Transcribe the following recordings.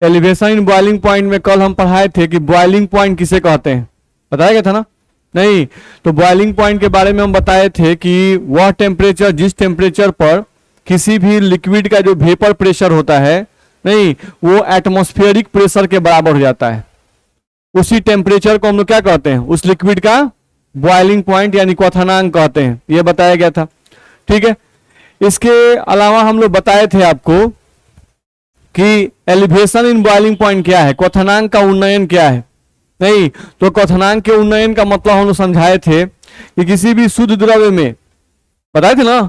Elevation in boiling point में कल हम पढ़ाए थे कि बॉइलिंग पॉइंट किसे कहते हैं, बताया गया था ना? नहीं, तो बॉइलिंग पॉइंट के बारे में हम बताए थे कि वह टेम्परेचर जिस टेम्परेचर पर किसी भी लिक्विड का जो वेपर प्रेशर होता है, नहीं, वो एटमॉस्फेरिक प्रेशर के बराबर हो जाता है, उसी टेम्परेचर को हम लोग क्या कहते हैं, उस लिक्विड का बॉइलिंग पॉइंट यानी क्वथनांक कहते हैं, ये बताया गया था। ठीक है, इसके अलावा हम लोग बताए थे आपको कि एलिवेशन इन बॉइलिंग पॉइंट क्या है, क्वथनांक का उन्नयन क्या है। नहीं, तो क्वथनांक के उन्नयन का मतलब हम लोग समझाए थे कि किसी भी शुद्ध द्रव्य में, बताए थे ना,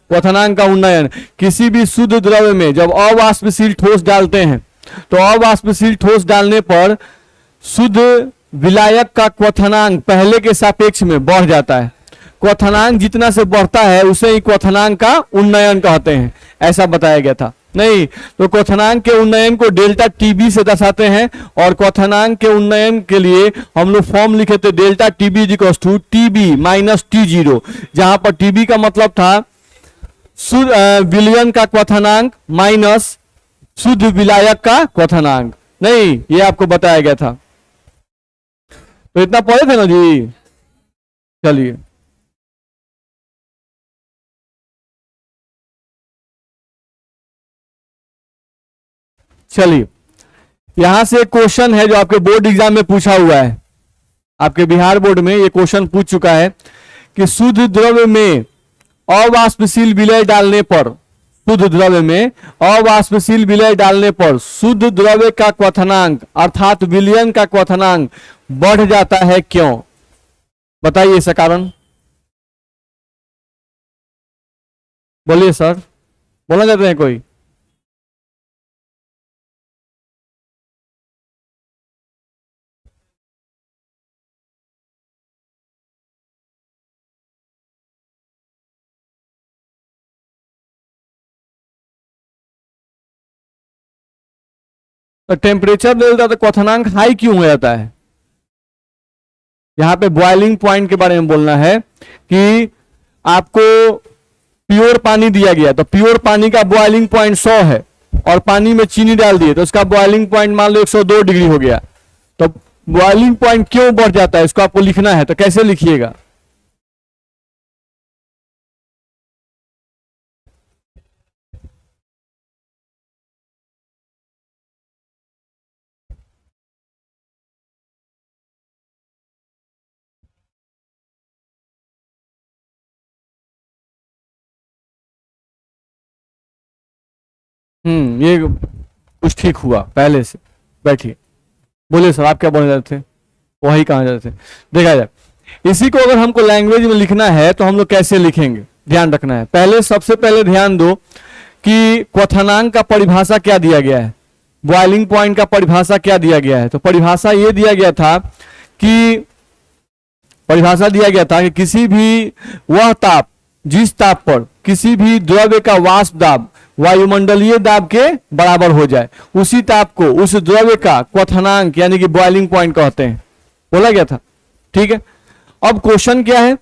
क्वथनांक का उन्नयन किसी भी शुद्ध द्रव्य में जब अवाष्पशील ठोस डालते हैं तो अवाष्पशील ठोस डालने पर शुद्ध विलायक का क्वथनांक पहले के सापेक्ष में बढ़ जाता है। क्वथनांक जितना से बढ़ता है उसे ही क्वथनांक का उन्नयन कहते हैं, ऐसा बताया गया था। नहीं, तो क्वथनांक के उन्नयन को डेल्टा टीबी से दर्शाते हैं, और क्वथनांक के उन्नयन के लिए हम लोग फॉर्म लिखे थे delta TB equals to TB minus टी0, जहां पर टीबी का मतलब था शुद्ध विलयन का क्वथनांक माइनस शुद्ध विलायक का क्वथनांक। नहीं, ये आपको बताया गया था, तो इतना पढ़े थे ना जी। चलिए, चलिए यहां से एक क्वेश्चन है जो आपके बोर्ड एग्जाम में पूछा हुआ है, आपके बिहार बोर्ड में ये क्वेश्चन पूछ चुका है कि शुद्ध द्रव्य में अवाष्पशील विलय डालने पर, शुद्ध द्रव्य में अवाष्पशील विलय डालने पर शुद्ध द्रव्य का क्वथनांक अर्थात विलयन का क्वथनांक बढ़ जाता है, क्यों? बताइए इसका कारण, बोलिए सर, बोलना चाहते हैं कोई? तो टेम्परेचर बदलता है तो क्वथनांक हाई क्यों हो जाता है? यहां पे बॉइलिंग पॉइंट के बारे में बोलना है कि आपको प्योर पानी दिया गया, तो प्योर पानी का बॉइलिंग पॉइंट 100 है और पानी में चीनी डाल दिए तो उसका बॉइलिंग पॉइंट मान लो 102 डिग्री हो गया, तो बॉइलिंग पॉइंट क्यों बढ़ जाता है इसको आपको लिखना है, तो कैसे लिखिएगा? ये कुछ ठीक हुआ पहले से। बैठिए, बोलिए सर, आप क्या बोलने जाते थे, वही कहाँ जाते थे, देखा जाए। इसी को अगर हमको लैंग्वेज में लिखना है तो हम लोग कैसे लिखेंगे, ध्यान रखना है। पहले सबसे पहले ध्यान दो कि क्वथनांक का परिभाषा क्या दिया गया है, बॉइलिंग पॉइंट का परिभाषा क्या दिया गया है। तो परिभाषा ये दिया गया था कि किसी भी वह ताप जिस ताप पर किसी भी द्रव्य का वाष्प दाब वायुमंडलीय दाब के बराबर हो जाए, उसी ताप को उस द्रव्य का क्वथनांक यानी कि बॉइलिंग पॉइंट कहते हैं, बोला गया था। ठीक है, अब क्वेश्चन क्या है,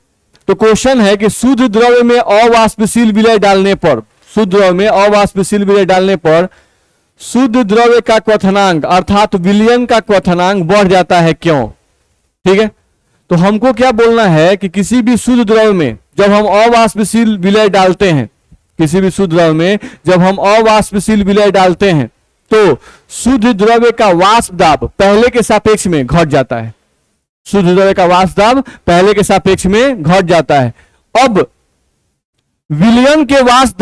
तो क्वेश्चन है कि शुद्ध द्रव्य में अवाष्पशील विलय डालने पर, शुद्ध द्रव्य में अवाष्पशील विलय डालने पर शुद्ध द्रव्य का क्वथनांक अर्थात विलयन का क्वथनांक बढ़ जाता है, क्यों? ठीक है, तो हमको क्या बोलना है कि किसी भी शुद्ध द्रव्य में जब हम अवाष्पशील विलय डालते हैं, किसी भी शुद्ध द्रव्य में जब हम अवाष्पशील विलय डालते हैं तो शुद्ध द्रव्य का वाष्प दाब पहले के सापेक्ष में घट जाता है, शुद्ध द्रव्य का वाष्प दाब पहले के सापेक्ष में घट जाता है। अब विलयन के वाष्प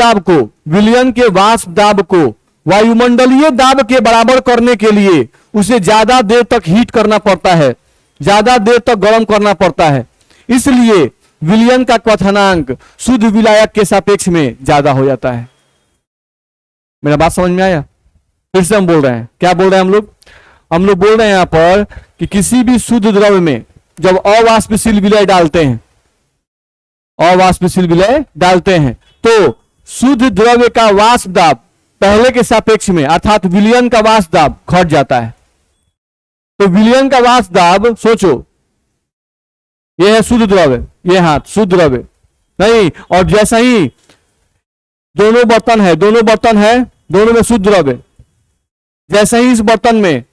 दाब को वायुमंडलीय दाब के बराबर करने के लिए उसे ज्यादा देर तक हीट करना पड़ता है, ज्यादा देर तक गर्म करना पड़ता है, इसलिए विलयन का क्वथनांक शुद्ध विलायक के सापेक्ष में ज्यादा हो जाता है। मेरा बात समझ में आया? फिर से हम बोल रहे हैं, क्या बोल रहे हैं हम लोग बोल रहे हैं यहां पर कि किसी भी शुद्ध द्रव्य में जब अवाष्पशील विलय डालते हैं तो शुद्ध द्रव्य का वाष्प दाब पहले के सापेक्ष में अर्थात विलयन का वाष्प दाब घट जाता है। तो विलयन का वाष्प दाब सोचो, यह है शुद्ध द्रव्य, यह हाथ शुद्ध द्रव्य नहीं, और जैसा ही दोनों बर्तन है, दोनों में शुद्ध द्रव्य, जैसे ही इस बर्तन में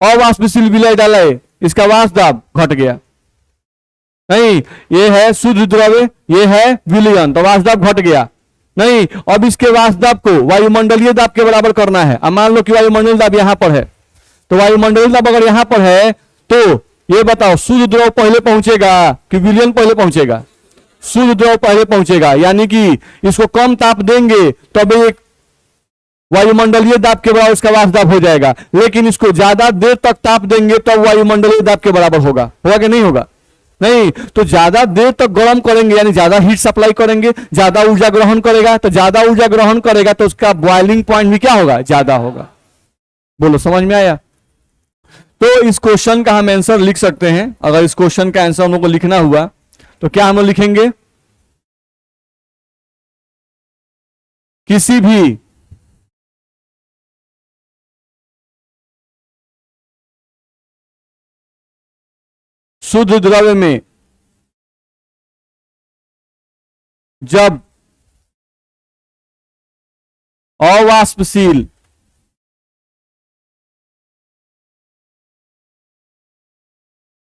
अवाष्पशील विलय डाला है, इसका वाष्प दाब घट गया। नहीं, ये है शुद्ध द्रव्य, ये है विलयन, तो वाष्प दाब घट गया। नहीं, अब इसके वाष्प दाब को वायुमंडलीय दाब के बराबर करना है। अब मान लो कि वायुमंडलीय दाब यहां पर है, तो वायुमंडलीय दाब अगर यहां पर है तो ये बताओ शुद्ध द्रव पहले पहुंचेगा कि विलयन पहले पहुंचेगा? शुद्ध द्रव पहले पहुंचेगा, यानी कि इसको कम ताप देंगे तब एक वायुमंडलीय दाब के बराबर इसका वाष्प दाब हो जाएगा, लेकिन इसको ज्यादा देर तक ताप देंगे तो वायुमंडलीय दाब के बराबर होगा। होगा कि नहीं होगा? नहीं, तो ज्यादा देर तक गर्म करेंगे यानी ज्यादा हीट सप्लाई करेंगे, ज्यादा ऊर्जा ग्रहण करेगा, तो ज्यादा ऊर्जा ग्रहण करेगा तो उसका बॉइलिंग पॉइंट भी क्या होगा? ज्यादा होगा। बोलो, समझ में आया? तो इस क्वेश्चन का हम आंसर लिख सकते हैं। अगर इस क्वेश्चन का आंसर हम लोग को लिखना हुआ तो क्या हम लोग लिखेंगे? किसी भी शुद्ध द्रव्य में जब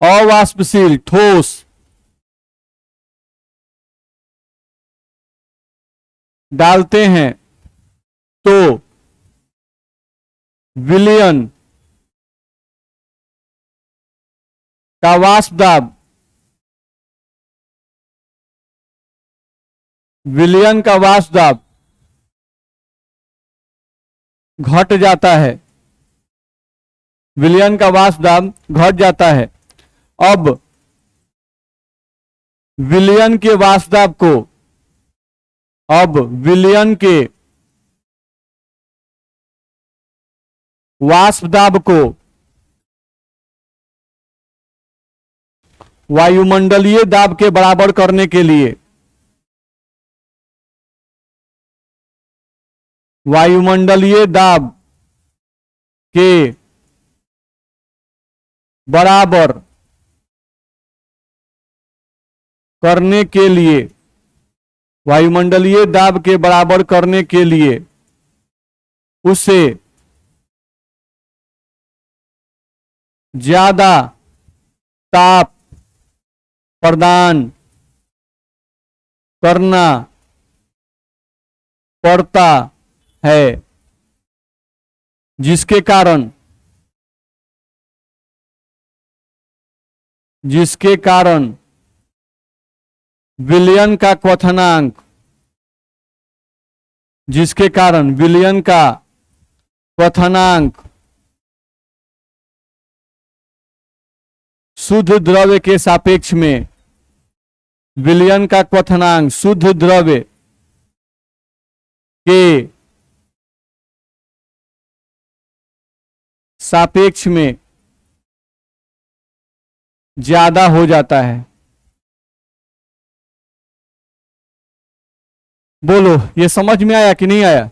अवाष्पशील ठोस डालते हैं तो विलयन का वाष्प दाब घट जाता है। विलयन का वाष्प दाब घट जाता है। अब विलयन के वाष्प दाब को वायुमंडलीय दाब के बराबर करने के लिए वायुमंडलीय दाब के बराबर करने के लिए वायुमंडलीय दाब के बराबर करने के लिए उसे ज्यादा ताप प्रदान करना पड़ता है, जिसके कारण विलयन का क्वथनांक शुद्ध द्रव्य के सापेक्ष में विलयन का क्वथनांक शुद्ध द्रव्य के सापेक्ष में ज्यादा हो जाता है। बोलो, ये समझ में आया कि नहीं आया?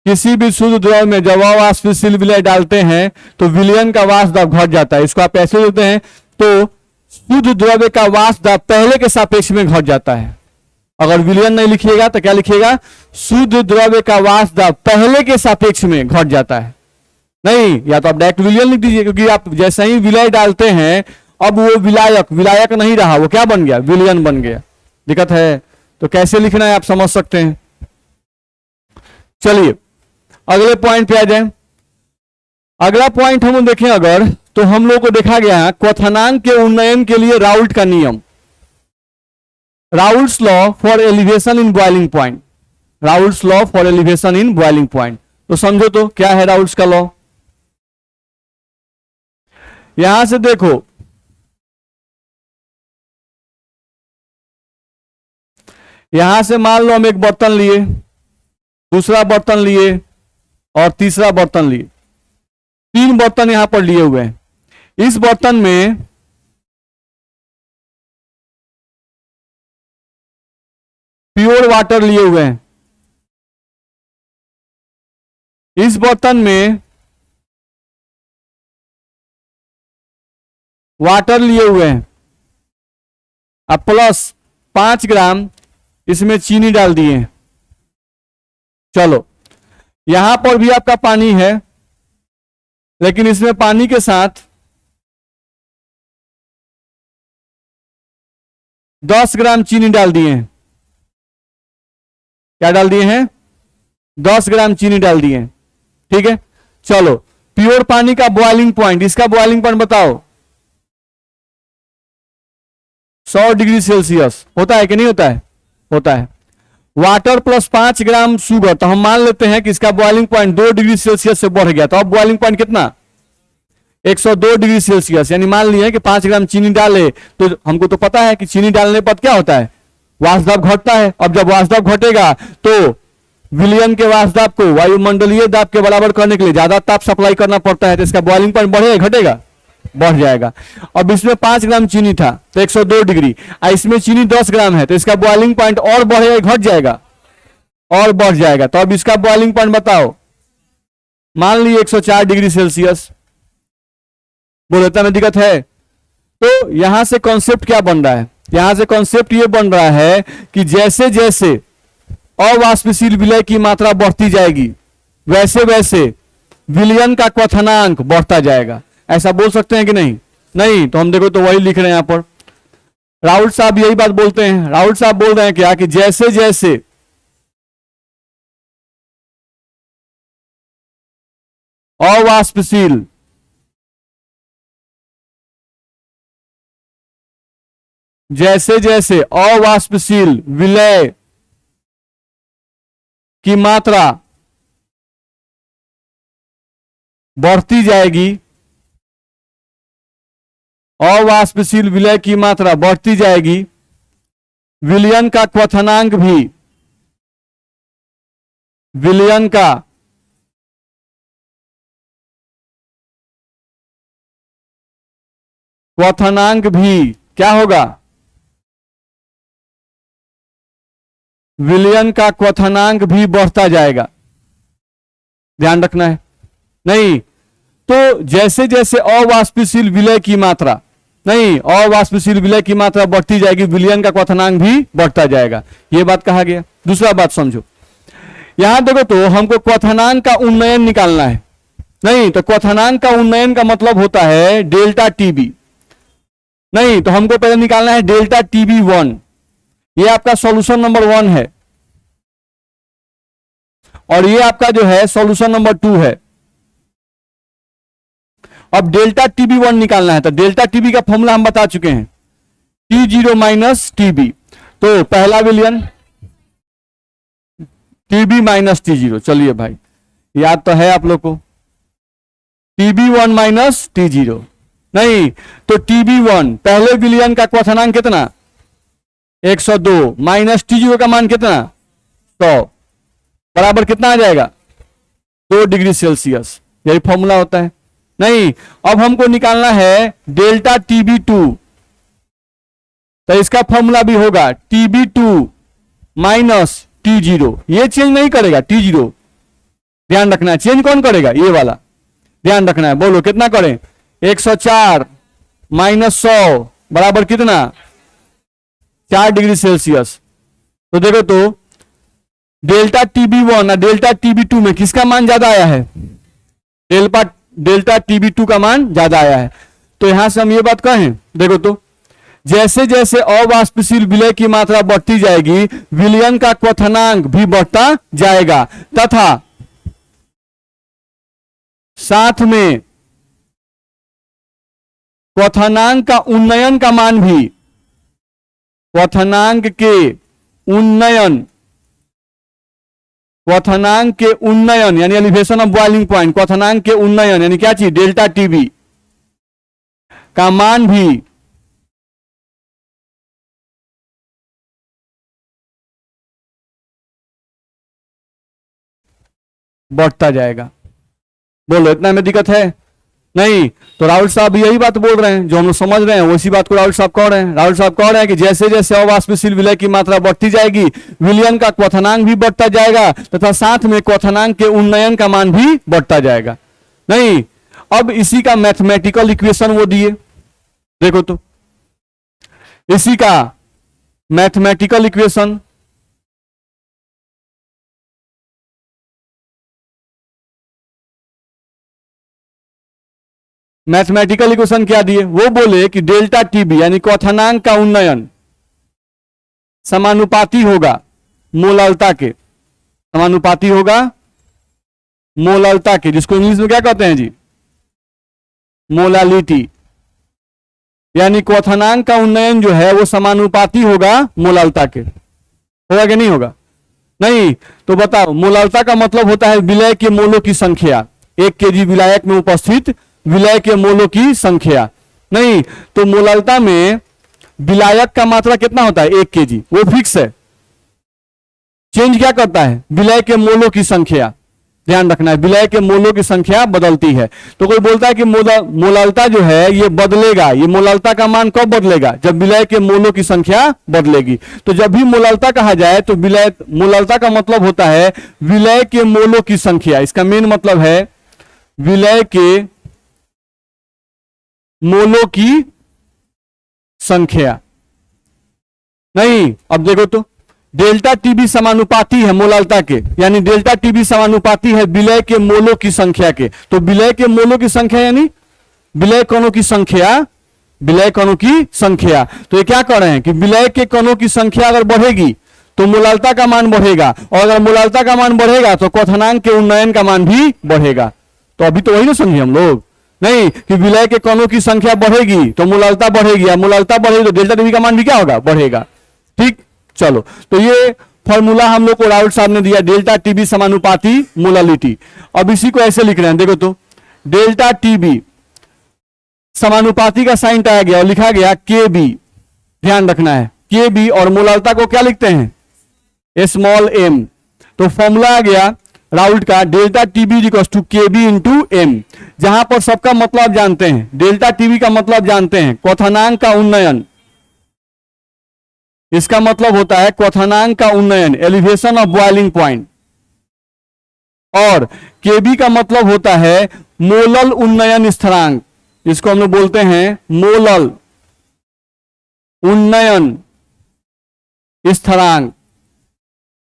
किसी भी शुद्ध द्रव में जब अवाष्पशील विलय डालते हैं तो विलयन का वाष्प दाब घट जाता है। इसको आप ऐसे लिखते हैं, तो शुद्ध द्रव्य का वाष्प दाब पहले के सापेक्ष में घट जाता है। अगर विलयन नहीं लिखिएगा तो क्या लिखिएगा? शुद्ध द्रव्य का वाष्प दाब पहले के सापेक्ष में घट जाता है। नहीं, या तो आप डायरेक्ट विलयन लिख दीजिए, क्योंकि आप जैसे ही विलय डालते हैं अब वो विलायक नहीं रहा, वो क्या बन गया? विलयन बन गया। दिक्कत है? तो कैसे लिखना है आप समझ सकते हैं। चलिए अगले पॉइंट पे आ जाए। अगला पॉइंट हम देखें अगर, तो हम लोग को देखा गया है क्वथनांक के उन्नयन के लिए राउल्ट का नियम, Raoult's law for elevation in boiling point. Raoult's law for elevation in boiling point, तो समझो तो क्या है राउल्ट्स का लॉ। यहां से देखो, यहां से मान लो हम एक बर्तन लिए, दूसरा बर्तन लिए और तीसरा बर्तन लिए। 3 बर्तन यहां पर लिए हुए हैं। इस बर्तन में प्योर वाटर लिए हुए हैं, इस बर्तन में वाटर लिए हुए हैं। अब प्लस 5 ग्राम इसमें चीनी डाल दिए। चलो यहां पर भी आपका पानी है, लेकिन इसमें पानी के साथ 10 ग्राम चीनी डाल दिए हैं। क्या डाल दिए हैं? 10 ग्राम चीनी डाल दिए हैं। ठीक है, चलो प्योर पानी का बॉइलिंग पॉइंट, इसका बॉइलिंग पॉइंट बताओ। 100 डिग्री सेल्सियस होता है कि नहीं होता है? होता है। वाटर प्लस 5 ग्राम शुगर, तो हम मान लेते हैं कि इसका बॉइलिंग पॉइंट 2 डिग्री सेल्सियस से बढ़ गया, तो अब बॉइलिंग पॉइंट कितना? 102 डिग्री सेल्सियस। यानी मान लिए कि 5 ग्राम चीनी डाले, तो हमको तो पता है कि चीनी डालने पर क्या होता है? वाष्प दाब घटता है। अब जब वाष्प दाब घटेगा तो विलयन के वाष्प दाब को वायुमंडलीय दाब के बराबर करने के लिए ज्यादा ताप सप्लाई करना पड़ता है, तो इसका बॉइलिंग पॉइंट बढ़ेगा घटेगा? बढ़ जाएगा। अब इसमें 5 ग्राम चीनी था तो 102 डिग्री, और इसमें चीनी 10 ग्राम है, तो इसका बॉइलिंग पॉइंट और बढ़ेगा घट जाएगा? और बढ़ जाएगा। तो अब इसका बॉइलिंग पॉइंट बताओ। मान लीजिए 104 डिग्री सेल्सियस। बोलता में दिक्कत है? तो यहां से कॉन्सेप्ट क्या बन रहा है? यहां से कॉन्सेप्ट ये बन रहा है कि जैसे जैसे अवाष्पशील विलय की मात्रा बढ़ती जाएगी, वैसे वैसे विलयन का क्वथनांक बढ़ता जाएगा। ऐसा बोल सकते हैं कि नहीं? नहीं, तो हम देखो तो वही लिख रहे हैं यहां पर। राहुल साहब यही बात बोलते हैं। राहुल साहब बोल रहे हैं क्या कि जैसे जैसे अवाष्पशील विलय की मात्रा बढ़ती जाएगी, अवाष्पशील विलय की मात्रा बढ़ती जाएगी, विलयन का क्वथनांक भी, विलयन का क्वथनांक भी क्या होगा? विलयन का क्वथनांक भी बढ़ता जाएगा। ध्यान रखना है। नहीं तो जैसे जैसे अवाष्पशील विलय की मात्रा, नहीं अवाष्पशील विलय की मात्रा बढ़ती जाएगी, विलयन का क्वथनांक भी बढ़ता जाएगा। यह बात कहा गया। दूसरा बात समझो, यहां देखो तो हमको क्वथनांक का उन्नयन निकालना है। नहीं तो क्वथनांक का उन्नयन का मतलब होता है डेल्टा टीबी। नहीं तो हमको पहले निकालना है डेल्टा टीबी 1। ये आपका सॉल्यूशन नंबर 1 है, और ये आपका जो है सॉल्यूशन नंबर 2 है। अब डेल्टा टीबी 1 निकालना है, तो डेल्टा टीबी का फॉर्मूला हम बता चुके हैं, T0 माइनस टीबी। तो पहला विलयन टीबी माइनस T0। चलिए भाई याद तो है आप लोग को, TB1 माइनस T0। नहीं तो TB1 पहले विलयन का क्वथनांक कितना? 102 माइनस T0 का मान कितना? 100 बराबर कितना आ जाएगा? 2 डिग्री सेल्सियस। यही फॉर्मूला होता है। नहीं अब हमको निकालना है डेल्टा TB2, तो इसका फॉर्मूला भी होगा TB2 माइनस T0। ये चेंज नहीं करेगा T0, ध्यान रखना है। चेंज कौन करेगा? ये वाला ध्यान रखना है। बोलो कितना करें? 104 माइनस 100 बराबर कितना? 4 डिग्री सेल्सियस। तो देखो तो डेल्टा TB1 और डेल्टा TB2 में किसका मान ज्यादा आया है? डेल्टा TB2 का मान ज्यादा आया है। तो यहां से हम ये बात कहें, देखो तो जैसे जैसे अवाष्पशील विलय की मात्रा बढ़ती जाएगी, विलयन का क्वथनांक भी बढ़ता जाएगा, तथा साथ में क्वथनांक का उन्नयन का मान भी, क्वथनांक के उन्नयन यानी एलिवेशन ऑफ बॉइलिंग पॉइंट, क्वथनांक के उन्नयन यानी क्या चीज? डेल्टा टीबी का मान भी बढ़ता जाएगा। बोलो इतना में दिक्कत है? नहीं तो राहुल साहब यही बात बोल रहे हैं, जो हम लोग समझ रहे हैं वैसी बात को राहुल साहब कह रहे हैं। राहुल साहब कह रहे हैं कि जैसे जैसे अवाष्पशील विलय की मात्रा बढ़ती जाएगी, विलयन का क्वथनांक भी बढ़ता जाएगा, तथा साथ में क्वथनांक के उन्नयन का मान भी बढ़ता जाएगा। नहीं अब इसी का मैथमेटिकल इक्वेशन वो दिए, देखो तो इसी का मैथमेटिकल इक्वेशन मैथमेटिकल इक्वेशन क्या दिए, वो बोले कि डेल्टा टीबी यानी क्वथनांक का उन्नयन समानुपाती होगा मोलालता के, समानुपाती होगा मोलालता के, जिसको इंग्लिश में क्या कहते हैं जी, मोलालिटी। यानी क्वथनांक का उन्नयन जो है वो समानुपाती होगा मोलालता के, होगा कि नहीं होगा? नहीं तो बताओ, मोलालता का मतलब होता है विलय के मोलों की संख्या, 1 केजी विलायक में उपस्थित विलय के मोलों की संख्या। नहीं तो मोलालता में विलायक का मात्रा कितना होता है, 1 केजी, वो फिक्स है। चेंज क्या करता है, विलय के मोलों की संख्या, ध्यान रखना है, विलय के मोलों की संख्या बदलती है। तो कोई बोलता है कि मोलालता जो है ये बदलेगा, ये मोलालता का मान कब बदलेगा, जब विलय के मोलों की संख्या बदलेगी। तो जब भी मोलालता कहा जाए तो विलय, मोलालता का मतलब होता है विलय के मोलों की संख्या, इसका मेन मतलब है विलय के मोलों की संख्या। नहीं अब देखो तो डेल्टा टीबी समानुपाती है मोलालता के, यानी डेल्टा टीबी समानुपाती है विलय के मोलों की संख्या के। तो विलय के मोलों की संख्या यानी विलय कणों की संख्या, विलय कणों की संख्या। तो ये क्या कर रहे हैं कि विलय के कणों की संख्या अगर बढ़ेगी तो मोलालता का मान बढ़ेगा, और अगर मोलालता का मान बढ़ेगा तो क्वथनांक के उन्नयन का मान भी बढ़ेगा। तो अभी तो वही ना समझे हम लोग, नहीं कि विलय के कणों की संख्या बढ़ेगी तो मोलालता बढ़ेगी, या मोलालता बढ़ेगी तो डेल्टा टीबी का मान भी क्या होगा, बढ़ेगा। ठीक, चलो तो ये फॉर्मूला हम लोग को राउत साहब ने दिया, डेल्टा टीबी समानुपाती मोलालिटी। अब इसी को ऐसे लिख रहे हैं, देखो तो डेल्टा टीबी समानुपाती का साइन टाया गया और लिखा गया के बी, ध्यान रखना है के बी, और मोलालता को क्या लिखते हैं, स्मॉल एम। तो फॉर्मूला आ गया राउल्ट का, delta TB equals to K B into M. जहां पर सबका मतलब जानते हैं, डेल्टा टीबी का मतलब जानते हैं क्वथनांक का उन्नयन, इसका मतलब होता है क्वथनांक का उन्नयन, एलिवेशन ऑफ बॉइलिंग पॉइंट। और केबी का मतलब होता है मोलल उन्नयन स्थिरांक, इसको हम लोग बोलते हैं मोलल उन्नयन स्थिरांक,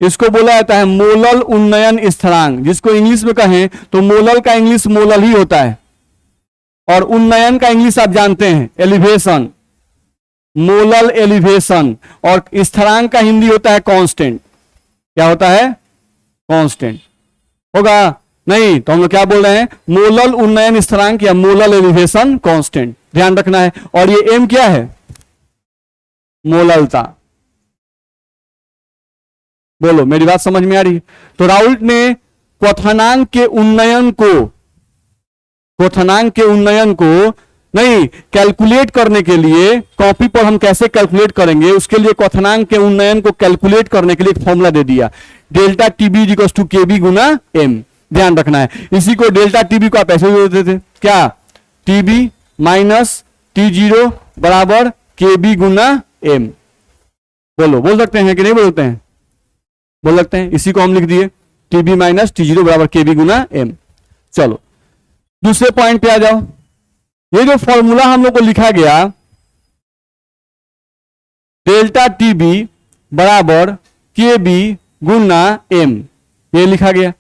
इसको बोला जाता है मोलल उन्नयन स्थिरांक। जिसको इंग्लिश में कहें तो मोलल का इंग्लिश मोलल ही होता है, और उन्नयन का इंग्लिश आप जानते हैं एलिवेशन, मोलल एलिवेशन। और स्थिरांक का हिंदी होता है कांस्टेंट। क्या होता है, कांस्टेंट होगा। नहीं तो हम लोग क्या बोल रहे हैं, मोलल उन्नयन स्थिरांक या मोलल एलिवेशन कांस्टेंट, ध्यान रखना है। और ये एम क्या है, मोललता। बोलो मेरी बात समझ में आ रही है? तो राउल्ट ने क्वथनांक के उन्नयन को, क्वथनांक के उन्नयन को नहीं कैलकुलेट करने के लिए, कॉपी पर हम कैसे कैलकुलेट करेंगे उसके लिए क्वथनांक के उन्नयन को कैलकुलेट करने के लिए एक फॉर्मूला दे दिया, delta TB equals to Kb गुना एम। ध्यान रखना है, इसी को डेल्टा टीबी को आप ऐसे देते थे, क्या, टीबी माइनस टी जीरो बराबर केबी गुना एम। बोलो, बोल सकते हैं कि नहीं बोलते हैं, बोल सकते हैं। इसी को हम लिख दिए टीबी माइनस टी जीरो बराबर केबी गुना एम। चलो दूसरे पॉइंट पे आ जाओ। ये जो फॉर्मूला हम लोग को लिखा गया डेल्टा टीबी बराबर के बी गुना एम, ये लिखा गया।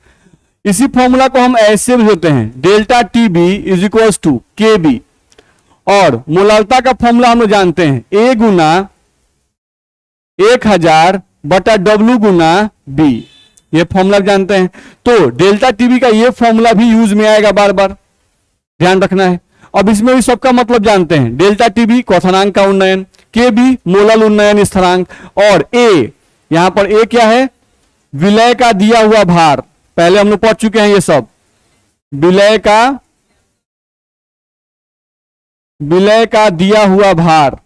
इसी फॉर्मूला को हम ऐसे भी होते हैं, delta Tb is equals to K b, और मोलालता का फॉर्मूला हम लोग जानते हैं ए गुना 1000 बटा डब्ल्यू गुना बी, ये फॉर्मूला जानते हैं। तो डेल्टा टीबी का ये फॉर्मूला भी यूज में आएगा बार बार, ध्यान रखना है। अब इसमें भी सबका मतलब जानते हैं, डेल्टा टीबी क्वथनांक का उन्नयन, के बी मोलल उन्नयन स्थिरांक, और ए, यहां पर ए क्या है, विलय का दिया हुआ भार। पहले हम लोग पढ़ चुके हैं ये सब, विलय का दिया हुआ भार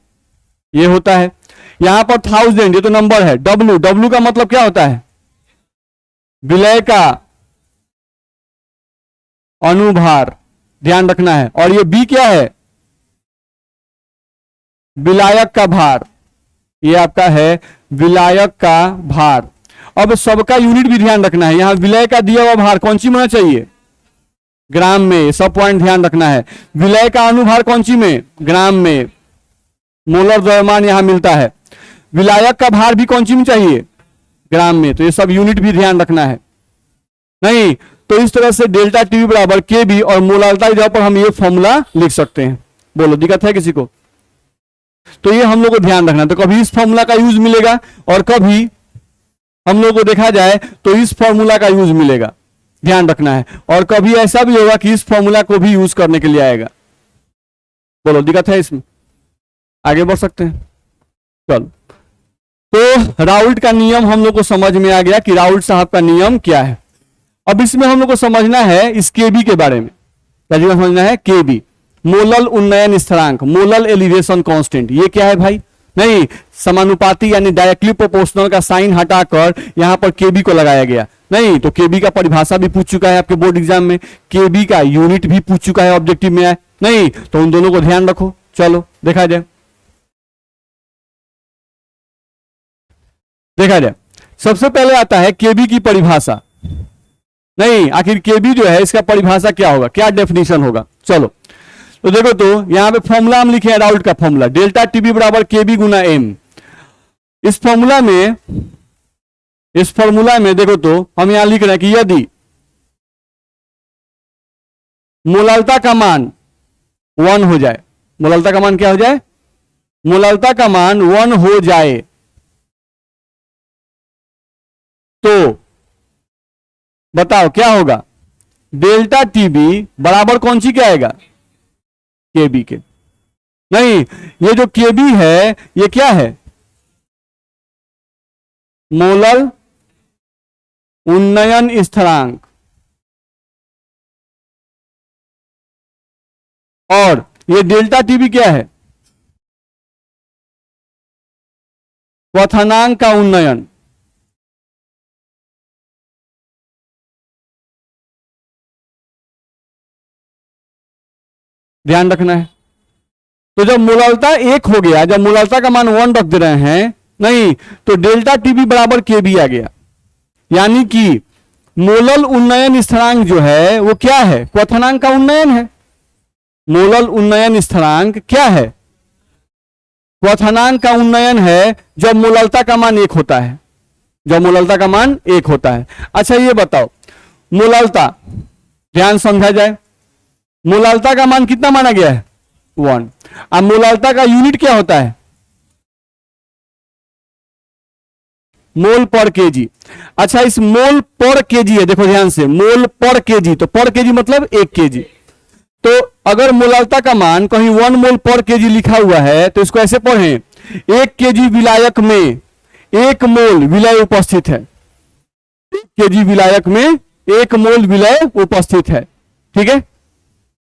ये होता है। यहां पर 1000 ये तो नंबर है, डब्ल्यू, डब्ल्यू का मतलब क्या होता है, विलय का अनुभार, ध्यान रखना है। और ये बी क्या है, विलायक का भार, ये आपका है विलायक का भार। अब सबका यूनिट भी ध्यान रखना है, यहां विलय का दिया हुआ भार कौन सी में होना चाहिए, ग्राम में, सब पॉइंट ध्यान रखना है। विलय का अनुभार कौन सी में, ग्राम में, मोलर द्रव्यमान यहां मिलता है। विलायक का भार भी कौन सी में चाहिए, ग्राम में। तो ये सब यूनिट भी ध्यान रखना है। नहीं तो इस तरह से डेल्टा टी बराबर के बी और मोलारिटी की जगह पर हम ये फॉर्मूला लिख सकते हैं। बोलो दिक्कत है किसी को? तो ये हम लोग को ध्यान रखना, तो कभी इस फॉर्मूला का यूज मिलेगा और कभी हम लोग को देखा जाए तो इस फॉर्मूला का यूज मिलेगा, ध्यान रखना है। और कभी ऐसा भी होगा कि इस फॉर्मूला को भी यूज करने के लिए आएगा। बोलो दिक्कत है इसमें? आगे बढ़ सकते हैं, चलो। तो राउल्ट का नियम हम लोग को समझ में आ गया कि राउल्ट साहब का नियम क्या है। अब इसमें हम लोग को समझना है इस केबी के बारे में। क्या जी समझना है? केबी, मोलल उन्नयन स्थिरांक, मोलल एलिवेशन कांस्टेंट। ये क्या है भाई? नहीं, समानुपाती यानी डायरेक्टली प्रोपोर्शनल का साइन हटाकर यहां पर केबी को लगाया गया। नहीं, तो केबी का परिभाषा भी पूछ चुका है आपके बोर्ड एग्जाम में, केबी का यूनिट भी पूछ चुका है, ऑब्जेक्टिव में आए। नहीं, तो उन दोनों को ध्यान रखो। चलो देखा जाए, देखा जाए। सबसे पहले आता है केबी की परिभाषा। नहीं, आखिर केबी जो है इसका परिभाषा क्या होगा, क्या डेफिनेशन होगा? चलो तो देखो, तो यहां पे फॉर्मूला हम लिखे हैं, राउल्ट का फॉर्मूला, डेल्टा टीबी बराबर केबी गुना एम। इस फॉर्मूला में देखो तो हम यहां लिख रहे हैं कि यदि मोलालता का मान 1 हो जाए, मोलालता का मान क्या हो जाए? मोलालता का मान 1 हो जाए तो बताओ क्या होगा? डेल्टा टीबी बराबर कौन सी क्या आएगा? केबी के। नहीं, ये जो केबी है ये क्या है? मोलल उन्नयन स्थिरांक। और ये डेल्टा टीबी क्या है? क्वथनांक का उन्नयन। ध्यान रखना है। तो जब मोलालता 1 हो गया, जब मोलालता का मान 1 रख दे रहे हैं, नहीं, तो डेल्टा टीबी बराबर केबी आ गया। यानी कि मोलल उन्नयन स्थिरांक जो है वो क्या है? क्वथनांक का उन्नयन है। मोलल उन्नयन स्थिरांक क्या है? क्वथनांक का उन्नयन है जब मोललता का मान 1 होता है, जब मोललता का मान 1 होता है। अच्छा ये बताओ, मोललता, ध्यान समझा जाए, मोलालता का मान कितना माना गया है? 1। अब मोलालता का यूनिट क्या होता है? मोल पर केजी। अच्छा, इस मोल पर केजी है, देखो ध्यान से, मोल पर केजी, तो पर केजी मतलब 1 केजी। तो अगर मोलालता का मान कहीं 1 मोल पर केजी लिखा हुआ है तो इसको ऐसे पढ़ें, 1 केजी विलायक में 1 मोल विलय उपस्थित है। 1 केजी विलायक में 1 मोल विलय उपस्थित है। ठीक है,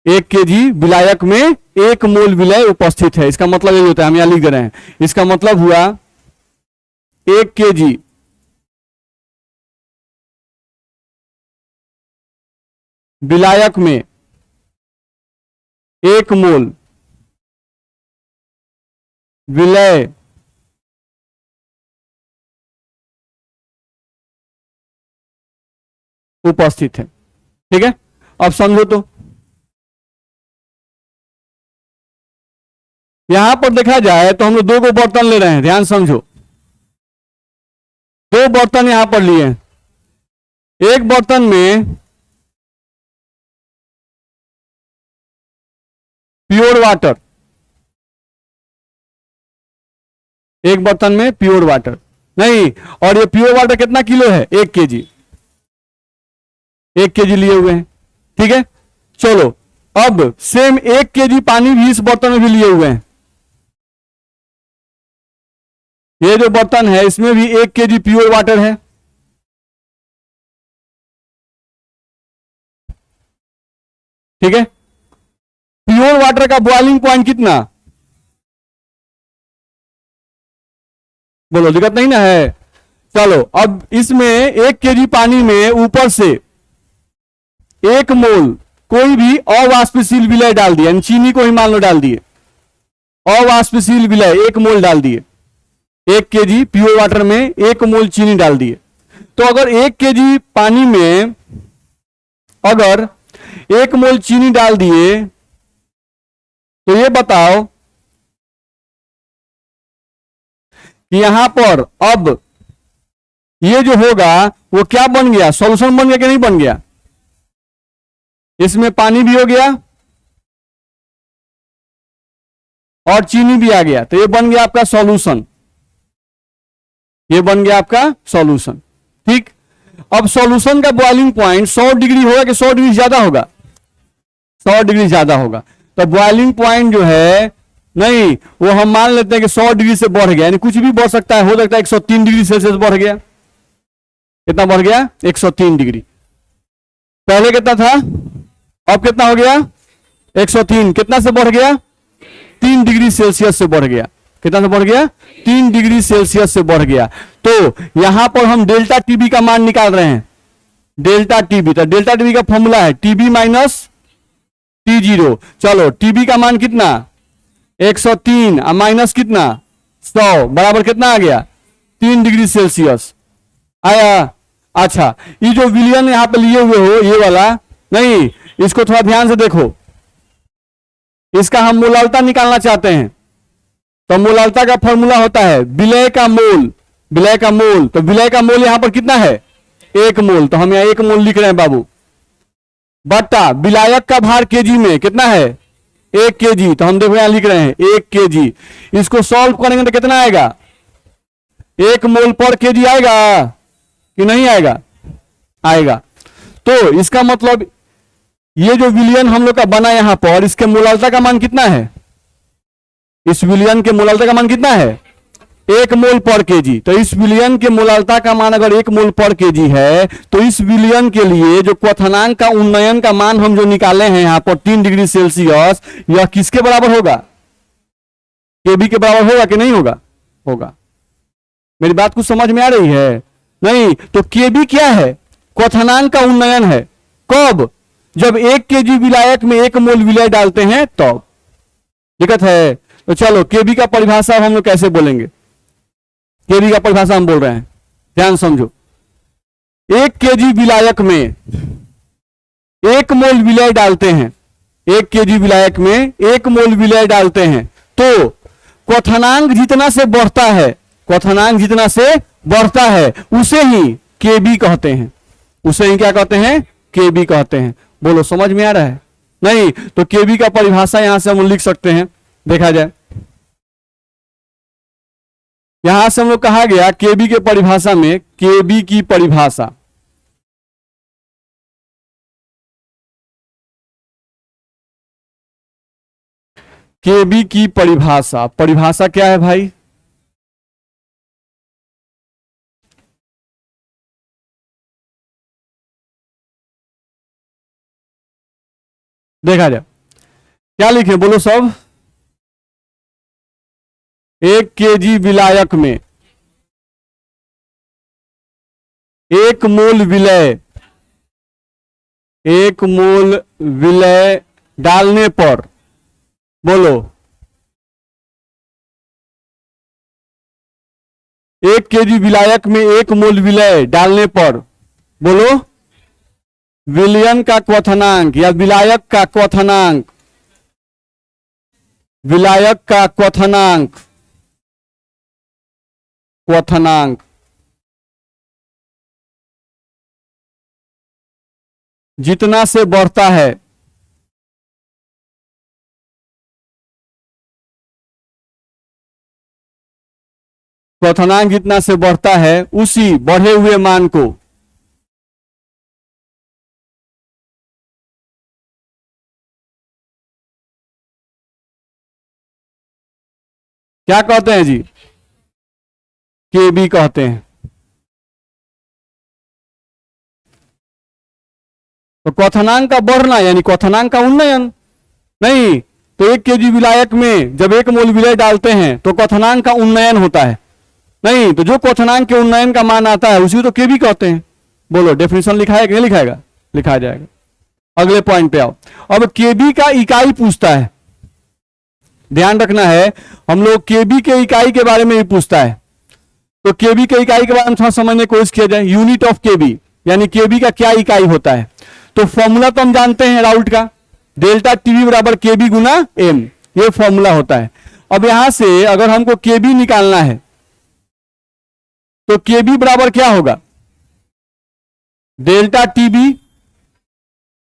1 केजी विलायक में 1 मोल विलय उपस्थित है। इसका मतलब यही होता है, हम यहां लिख रहे हैं, इसका मतलब हुआ 1 केजी विलायक में 1 मोल विलय उपस्थित है। ठीक है, अब समझो तो यहां पर देखा जाए तो हम लोग 2 बर्तन ले रहे हैं, ध्यान समझो, 2 बर्तन यहां पर लिए हैं। एक बर्तन में प्योर वाटर, एक बर्तन में प्योर वाटर, नहीं, और ये प्योर वाटर कितना किलो है? 1 केजी, 1 केजी लिए हुए हैं। ठीक है, चलो अब सेम 1 केजी पानी भी इस बर्तन में भी लिए हुए हैं। ये जो बर्तन है इसमें भी 1 केजी प्योर वाटर है। ठीक है, प्योर वाटर का बॉइलिंग पॉइंट कितना? बोलो, दिक्कत नहीं ना है? चलो अब इसमें 1 केजी पानी में ऊपर से 1 मोल कोई भी अवाष्पशील विलय डाल दिया, चीनी को ही मान लो डाल दिए, अवाष्पशील विलय 1 मोल डाल दिए। 1 केजी प्योर वाटर में 1 मोल चीनी डाल दिए। तो अगर 1 केजी पानी में अगर 1 मोल चीनी डाल दिए तो ये बताओ कि यहां पर अब ये जो होगा वो क्या बन गया? सॉल्यूशन बन गया कि नहीं बन गया? इसमें पानी भी हो गया और चीनी भी आ गया, तो ये बन गया आपका सॉल्यूशन, ये बन गया आपका सॉल्यूशन। ठीक, अब सॉल्यूशन का बॉइलिंग पॉइंट 100 डिग्री होगा कि 100 डिग्री ज्यादा होगा? 100 डिग्री ज्यादा होगा। तो बॉइलिंग पॉइंट जो है, नहीं, वो हम मान लेते हैं कि 100 डिग्री से बढ़ गया, यानी कुछ भी बढ़ सकता है, हो सकता है 103 डिग्री सेल्सियस बढ़ गया। कितना बढ़ गया? 103 डिग्री। पहले कितना था, अब कितना हो गया? 103। कितना से बढ़ गया? 3 डिग्री सेल्सियस से बढ़ गया। कितना से बढ़ गया? 3 डिग्री सेल्सियस से बढ़ गया। तो यहां पर हम डेल्टा टीबी का मान निकाल रहे हैं, डेल्टा टीबी। तो डेल्टा टीबी का फॉर्मूला है टीबी माइनस T0। चलो, टीबी का मान कितना? 103 माइनस कितना? 100 बराबर कितना आ गया? 3 डिग्री सेल्सियस आया। अच्छा, ये जो विलियन यहां पे लिए हुए हो, ये वाला नहीं, इसको थोड़ा ध्यान से देखो। इसका हम मोलालता निकालना चाहते हैं, तो मोलालता का फॉर्मूला होता है विलय का मोल, विलय का मोल। तो विलय का मोल यहां पर कितना है? 1 मोल। तो हम यहां 1 मोल लिख रहे हैं बाबू, बट्टा विलायक का भार केजी में कितना है? 1 केजी। तो हम देखो यहां लिख रहे हैं 1 केजी। इसको सॉल्व करेंगे तो कितना आएगा? 1 मोल पर केजी आएगा कि नहीं आएगा? आएगा। तो इसका मतलब ये जो विलियन हम लोग का बना यहां पर, इसके मोलालता का मान कितना है? इस विलियन के मोलालता का मान कितना है? 1 मोल पर केजी। तो इस विलियन के मोलालता का मान अगर 1 मोल पर केजी है, तो इस विलियन के लिए जो क्वथनांक का उन्नयन का मान हम जो निकाले हैं यहां पर 3 डिग्री सेल्सियस, यह किसके बराबर होगा? केबी के बराबर होगा कि नहीं होगा? होगा। मेरी बात कुछ समझ में आ रही है? नहीं, तो केबी क्या है? क्वथनांक का उन्नयन है। कब? जब 1 केजी विलायक में 1 मोल विलय डालते हैं तब। तो दिक्कत है? तो चलो, केबी का परिभाषा हम लोग कैसे बोलेंगे? केबी का परिभाषा हम बोल रहे हैं, ध्यान समझो। 1 केजी विलायक में 1 मोल विलय डालते हैं, 1 केजी विलायक में 1 मोल विलय डालते हैं, तो क्वथनांक जितना से बढ़ता है, क्वथनांक जितना से बढ़ता है, उसे ही केबी कहते हैं। उसे ही क्या कहते हैं? केबी कहते हैं। बोलो, समझ में आ रहा है? नहीं, तो केबी का परिभाषा यहां से हम लिख सकते हैं, देखा जाए। यहां से हम लोग कहा गया केबी के परिभाषा में, केबी की परिभाषा, केबी की परिभाषा, परिभाषा क्या है भाई? देखा जाए, क्या लिखे बोलो सब? 1 केजी विलायक में 1 मोल विलय, 1 मोल विलय डालने पर, बोलो, 1 केजी विलायक में 1 मोल विलय डालने पर, बोलो, विलयन का क्वथनांक या विलायक का क्वथनांक, विलायक का क्वथनांक, क्वथनांक जितना से बढ़ता है, क्वथनांक जितना से बढ़ता है, उसी बढ़े हुए मान को क्या कहते हैं जी? केबी कहते हैं। तो क्वथनांक का बढ़ना यानी क्वथनांक का उन्नयन। नहीं, तो 1 केजी विलायक में जब 1 मोल विलय डालते हैं तो क्वथनांक का उन्नयन होता है। नहीं, तो जो क्वथनांक के उन्नयन का मान आता है उसी तो केबी कहते हैं। बोलो, डेफिनेशन लिखाएगा कि नहीं लिखाएगा? लिखा जाएगा। अगले पॉइंट पे आओ। अब केबी का इकाई पूछता है, ध्यान रखना है, हम लोग केबी के इकाई के बारे में ही पूछता है। तो केबी के इकाई के बारे में थोड़ा समझने की कोशिश किया जाए। यूनिट ऑफ केबी यानी केबी का क्या इकाई होता है? तो फॉर्मूला तो हम जानते हैं राउल्ट का, डेल्टा टीबी बराबर केबी गुना एम, ये फॉर्मूला होता है। अब यहां से अगर हमको केबी निकालना है तो केबी बराबर क्या होगा? डेल्टा टीबी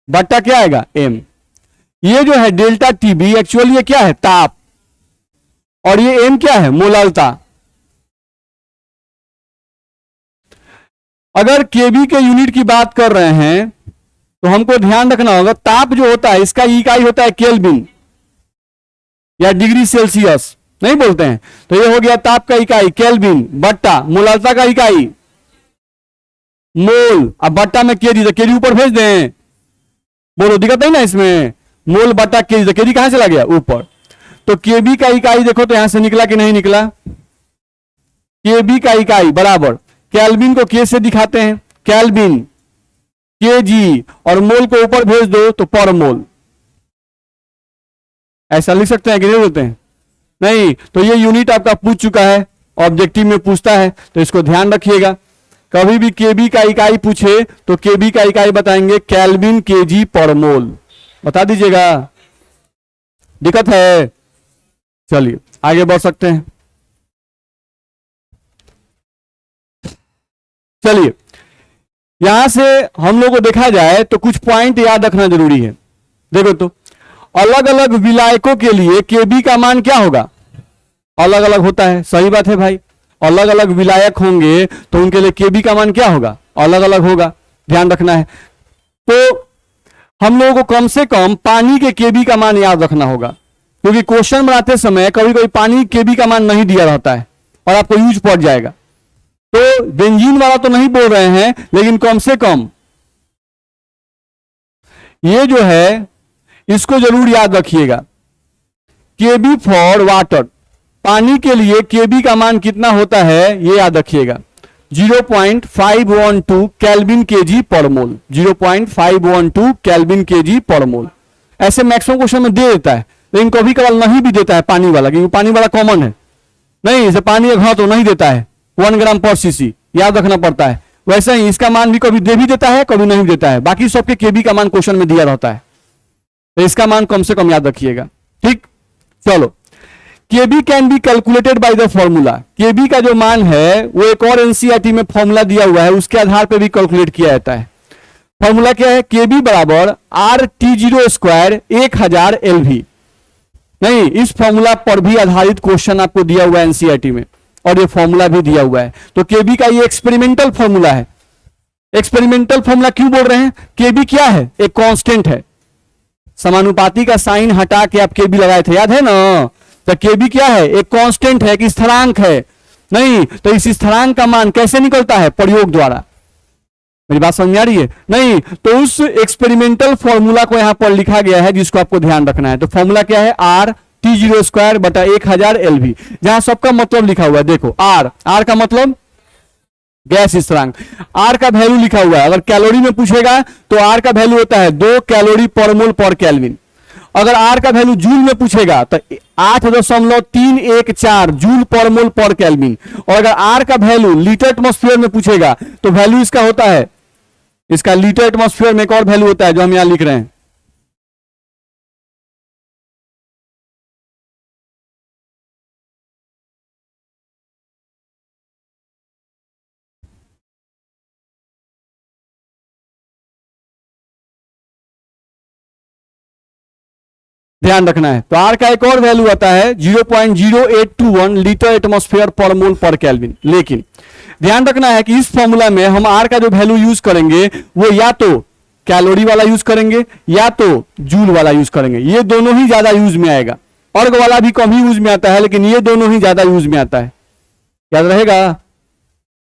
बट्टा क्या आएगा m। ये जो है डेल्टा टीबी एक्चुअली ये क्या है ताप, और ये m क्या है मोलालता। अगर केबी के यूनिट की बात कर रहे हैं तो हमको ध्यान रखना होगा ताप जो होता है इसका इकाई होता है केल्विन या डिग्री सेल्सियस नहीं बोलते हैं। तो ये हो गया ताप का इकाई केल्विन, बट्टा मोलालता का इकाई मोल। अब बट्टा में केजी, तो केजी ऊपर भेज दें, बोलो दिक्कत नहीं ना इसमें। मोल बट्टा केजी, तो केजी कहां चला गया ऊपर। तो केबी का इकाई देखो तो यहां से निकला कि नहीं निकला। केबी का इकाई बराबर केल्विन को के से दिखाते हैं केल्विन केजी, और मोल को ऊपर भेज दो तो पर मोल। ऐसा लिख सकते हैं कि नहीं बोलते हैं नहीं। तो ये यूनिट आपका पूछ चुका है, ऑब्जेक्टिव में पूछता है, तो इसको ध्यान रखिएगा। कभी भी केबी का इकाई पूछे तो केबी का इकाई बताएंगे केल्विन केजी पर मोल, बता दीजिएगा। दिक्कत है, चलिए आगे बढ़ सकते हैं। चलिए यहां से हम लोग को देखा जाए तो कुछ पॉइंट याद रखना जरूरी है। देखो तो अलग अलग विलायकों के लिए केबी का मान क्या होगा, अलग अलग होता है। सही बात है भाई, अलग अलग विलायक होंगे तो उनके लिए केबी का मान क्या होगा, अलग अलग होगा, ध्यान रखना है। तो हम लोगों को कम से कम पानी के केबी का मान याद रखना होगा, क्योंकि क्वेश्चन बनाते समय कभी कभी पानी केबी का मान नहीं दिया रहता है और आपको यूज पड़ जाएगा। तो बेंजीन वाला तो नहीं बोल रहे हैं, लेकिन कम से कम ये जो है इसको जरूर याद रखिएगा। केबी फॉर वाटर, पानी के लिए केबी का मान कितना होता है ये याद रखिएगा, 0.512 केल्विन केजी पर मोल, 0.512 केल्विन केजी पर मोल। ऐसे मैक्सिमम क्वेश्चन में दे देता है, लेकिन कभी कभार नहीं भी देता है पानी वाला, क्योंकि पानी वाला कॉमन है। नहीं, इसे पानी का घा तो नहीं देता है, 1 ग्राम पर सीसी याद रखना पड़ता है। वैसे ही इसका मान भी कभी दे भी देता है, कभी नहीं देता है। बाकी सबके केबी का मान क्वेश्चन में दिया रहता है, तो इसका मान कम से कम याद रखिएगा। ठीक, चलो KB can be calculated by the formula. KB का जो मान है वो एक और एनसीईआरटी में फॉर्मूला दिया हुआ है, उसके आधार पर भी कैलकुलेट किया जाता है। फॉर्मूला क्या है, केबी बराबर R T zero square 1000 Lv. नहीं, इस फॉर्मूला पर भी आधारित क्वेश्चन आपको दिया हुआ है एनसीईआरटी में, और ये फॉर्मूला भी दिया हुआ है। तो केबी का ये एक्सपेरिमेंटल फॉर्मूला है। एक्सपेरिमेंटल फॉर्मूला क्यों बोल रहे हैं, केबी क्या है, एक कांस्टेंट है। समानुपाती का साइन हटा के आप केबी लगाए थे, याद है ना। तो केबी क्या है, एक कांस्टेंट है, एक स्थिरांक है। नहीं, तो इस स्थिरांक का मान कैसे निकलता है, प्रयोग द्वारा। मेरी बात समझ आ रही है। नहीं, तो उस एक्सपेरिमेंटल फॉर्मूला को यहां पर लिखा गया है, जिसको आपको ध्यान रखना है। तो फॉर्मूला क्या है, आर टी जीरो स्क्वायर बटा 1000 एलवी, जहां सबका मतलब लिखा हुआ है। देखो आर का मतलब गैस स्थिरांक, आर का वैल्यू लिखा हुआ है। अगर कैलोरी में पूछेगा तो आर का वैल्यू होता है 2 कैलोरी पर मोल पर केल्विन। अगर आर का वैल्यू जूल में पूछेगा तो 8.314 जूल पर मोल पर केल्विन। और अगर आर का वैल्यू लीटर एटमॉस्फेयर में पूछेगा तो वैल्यू इसका होता है, इसका लीटर एटमॉस्फेयर में एक और वैल्यू होता है जो हम यहां लिख रहे हैं। ध्यान रखना है। तो आर का एक और वैल्यू आता है 0.0821 लीटर एटमॉस्फेयर पर मोल पर केल्विन। लेकिन ध्यान रखना है कि इस फॉर्मूला में हम आर का जो वैल्यू यूज करेंगे वो या तो कैलोरी वाला यूज करेंगे या तो जूल वाला यूज करेंगे। ये दोनों ही ज्यादा यूज में आएगा, अर्ग वाला भी कम ही यूज में आता है, लेकिन ये दोनों ही ज्यादा यूज में आता है। याद रहेगा।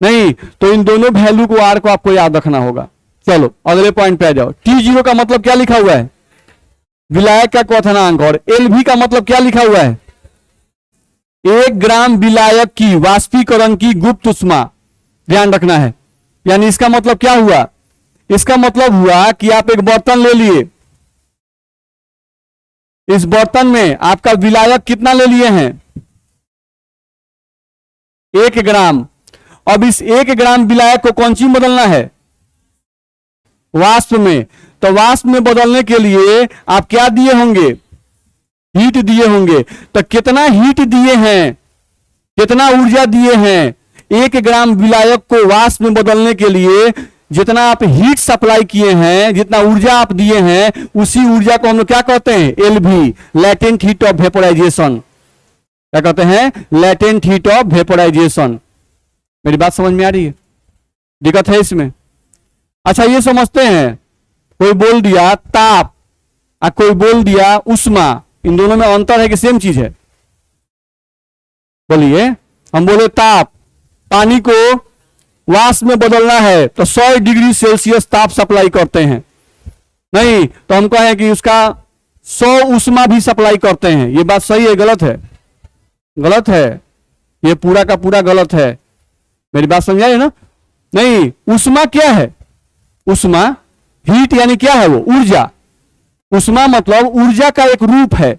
नहीं, तो इन दोनों वैल्यू को आर को आपको याद रखना होगा। चलो अगले पॉइंट पे आ जाओ। T0 का मतलब क्या लिखा हुआ है, विलायक का क्वथनांक। और एलवी का मतलब क्या लिखा हुआ है, 1 ग्राम विलायक की वाष्पीकरण की गुप्त उष्मा। ध्यान रखना है। यानी इसका मतलब क्या हुआ, इसका मतलब हुआ कि आप एक बर्तन ले लिए, इस बर्तन में आपका विलायक कितना ले लिए हैं, 1 ग्राम। अब इस 1 ग्राम विलायक को कौन सी बदलना है, वाष्प में। तो वाष्प में बदलने के लिए आप क्या दिए होंगे, हीट दिए होंगे। तो कितना हीट दिए हैं, कितना ऊर्जा दिए हैं, 1 ग्राम विलायक को वाष्प में बदलने के लिए जितना आप हीट सप्लाई किए हैं, जितना ऊर्जा आप दिए हैं, उसी ऊर्जा को हम लोग क्या कहते हैं, Lv, latent heat of vaporisation. क्या कहते हैं, लेटेंट हीट ऑफ वेपोराइजेशन। मेरी बात समझ में आ रही है? दिक्कत है इसमें? अच्छा ये समझते हैं, कोई बोल दिया ताप और कोई बोल दिया उष्मा, इन दोनों में अंतर है कि सेम चीज है? बोलिए। हम बोले ताप, पानी को वाष्प में बदलना है तो 100 डिग्री सेल्सियस ताप सप्लाई करते हैं। नहीं तो हम कहें कि उसका 100 उष्मा भी सप्लाई करते हैं। ये बात सही है गलत है? गलत है, ये पूरा का पूरा गलत है। मेरी बात समझ आई ना? नहीं, उष्मा क्या है? उष्मा हीट यानी क्या है, वो ऊर्जा। उष्मा मतलब ऊर्जा का एक रूप है।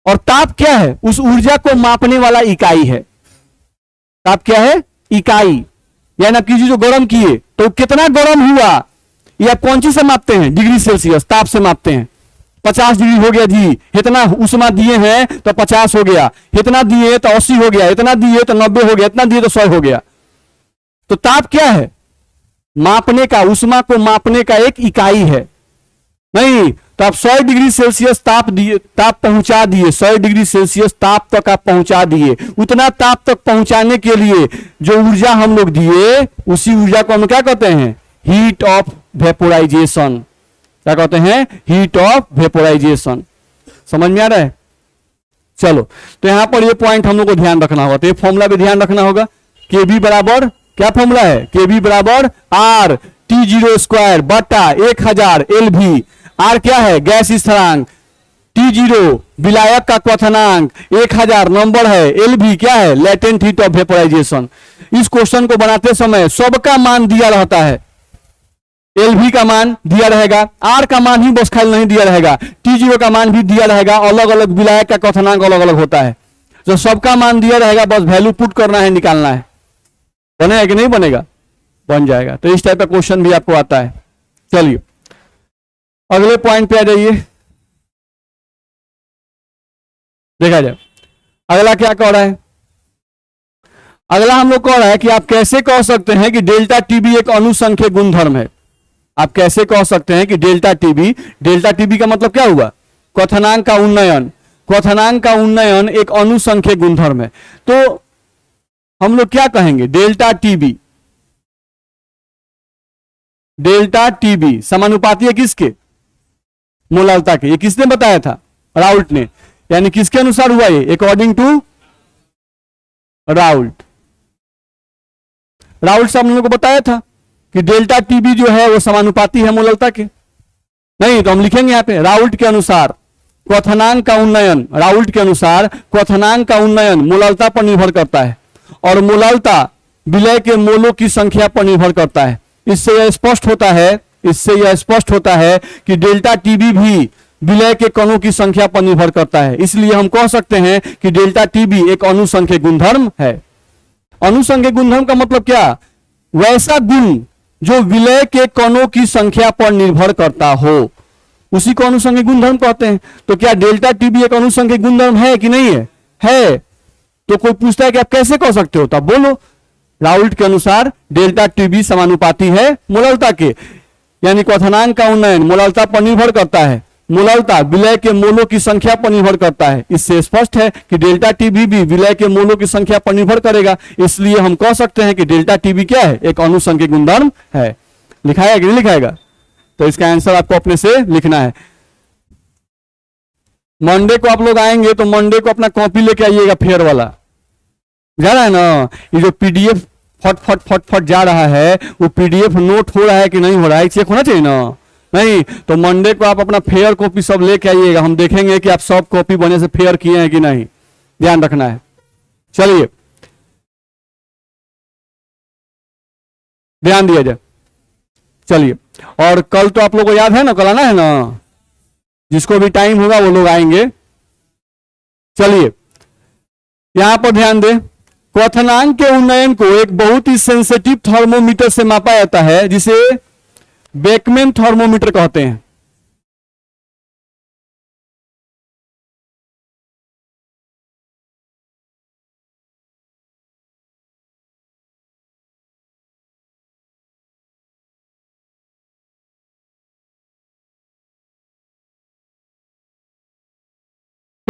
और ताप क्या है? उस ऊर्जा को मापने वाला इकाई है। ताप क्या है? इकाई। यानी आप किसी जो गर्म किए तो कितना गर्म हुआ, ये आप कौन सी से मापते हैं? डिग्री सेल्सियस, ताप से मापते हैं। 50 डिग्री हो गया जी, इतना उष्मा दिए हैं तो 50 हो गया, इतना दिए तो 80 हो गया, इतना दिए तो 90 हो गया, इतना दिए तो 100 हो गया। तो ताप क्या है? मापने का, उष्मा को मापने का एक इकाई है। नहीं तो आप 100 डिग्री सेल्सियस ताप दिए, ताप पहुंचा दिए, 100 डिग्री सेल्सियस ताप तक आप पहुंचा दिए। उतना ताप तक पहुंचाने के लिए जो ऊर्जा हम लोग दिए, उसी ऊर्जा को हम क्या कहते हैं? Heat of vaporisation. क्या कहते हैं? Heat of vaporisation. समझ में आ रहा है? चलो, तो यहां पर ये पॉइंट हम लोग को ध्यान रखना होगा। तो ये फॉर्मूला भी ध्यान रखना होगा। के बी बराबर क्या फॉर्मूला है? के बी बराबर आर टी जीरो स्क्वायर बटा 1000 एल भी। आर क्या है? गैस स्थिरांक। टी जीरो विलायक का क्वथनांक, 1000 नंबर है। एल भी क्या है? Latent heat of vaporisation. इस क्वेश्चन को बनाते समय सबका मान दिया रहता है। एल भी का मान दिया रहेगा, आर का मान ही बस खाली नहीं दिया रहेगा, टी जीरो का मान भी दिया रहेगा। अलग अलग विलायक का क्वथनांक अलग अलग होता है। जो सबका मान दिया रहेगा, बस वैल्यू पुट करना है, निकालना है। बनेगा कि नहीं बनेगा? बन जाएगा। तो इस टाइप का क्वेश्चन भी आपको आता है। चलिए अगले पॉइंट पे आ जाइए, देखा जाए अगला क्या कह रहा है। अगला हम लोग कह रहा है कि आप कैसे कह सकते हैं कि डेल्टा टीबी एक अनुसंख्यक गुणधर्म है। आप कैसे कह सकते हैं कि डेल्टा टीबी, डेल्टा टीबी का मतलब क्या हुआ? क्वथनांक का उन्नयन। क्वथनांक का उन्नयन एक अनुसंख्यक गुणधर्म है। तो हम लोग क्या कहेंगे? डेल्टा टीबी, डेल्टा टीबी समानुपाती है किसके? मोलालता के। ये किसने बताया था? राउल्ट ने। यानी किसके अनुसार हुआ ये? According to Raoult. राउल्ट साहब ने लोगों को बताया था कि डेल्टा टीबी जो है वो समानुपाती है मोलालता के। नहीं तो हम लिखेंगे यहां पे राउल्ट के अनुसार क्वथनांक का उन्नयन, राउल्ट के अनुसार क्वथनांक का उन्नयन मोलालता पर निर्भर करता है और मोलालता विलय के मोलों की संख्या पर निर्भर करता है। इससे यह स्पष्ट होता है, इससे यह स्पष्ट होता है कि डेल्टा टीबी भी विलय के कणों की संख्या पर निर्भर करता है। इसलिए हम कह सकते हैं कि डेल्टा टीबी एक अनुसंख्यक गुणधर्म है। अनुसंख्यक गुणधर्म का मतलब क्या? वैसा गुण जो विलय के कणों की संख्या पर निर्भर करता हो, उसी को अनुसंख्यक गुणधर्म कहते हैं। तो क्या डेल्टा टीबी एक अनुसंख्यक गुणधर्म है कि नहीं है? है। तो कोई पूछता है कि आप कैसे कह सकते हो, तब बोलो राउल्ट के अनुसार डेल्टा टीबी समानुपाती है मोलालता के। यानी क्वथनांक का उन्नयन मोलालता पर निर्भर करता है, मोलालता विलय के मोलों की संख्या पर निर्भर करता है। इससे स्पष्ट है कि डेल्टा टीबी भी विलय के मोलों की संख्या पर निर्भर करेगा। इसलिए हम कह सकते हैं कि डेल्टा टीबी क्या है? एक अनुसंख्यक गुणधर्म है। लिखाएगा कि नहीं लिखाएगा? तो इसका आंसर आपको अपने से लिखना है। मंडे को आप लोग आएंगे तो मंडे को अपना कॉपी लेके आइएगा, फेयर वाला। जा रहा है ना? ये जो पीडीएफ फट फट फट फट जा रहा है, वो पीडीएफ नोट हो रहा है कि नहीं हो रहा है, चेक होना चाहिए ना। नहीं तो मंडे को आप अपना फेयर कॉपी सब लेके आइएगा। हम देखेंगे कि आप सब कॉपी बने से फेयर किए हैं कि नहीं, ध्यान रखना है। चलिए ध्यान दिया जाए। चलिए, और कल तो आप लोगों को याद है ना, कल आना है ना? जिसको भी टाइम होगा वो लोग आएंगे। चलिए यहां पर ध्यान दें, क्वथनांक के उन्नयन को एक बहुत ही सेंसिटिव थर्मोमीटर से मापा जाता है, जिसे बेकमैन थर्मोमीटर कहते हैं।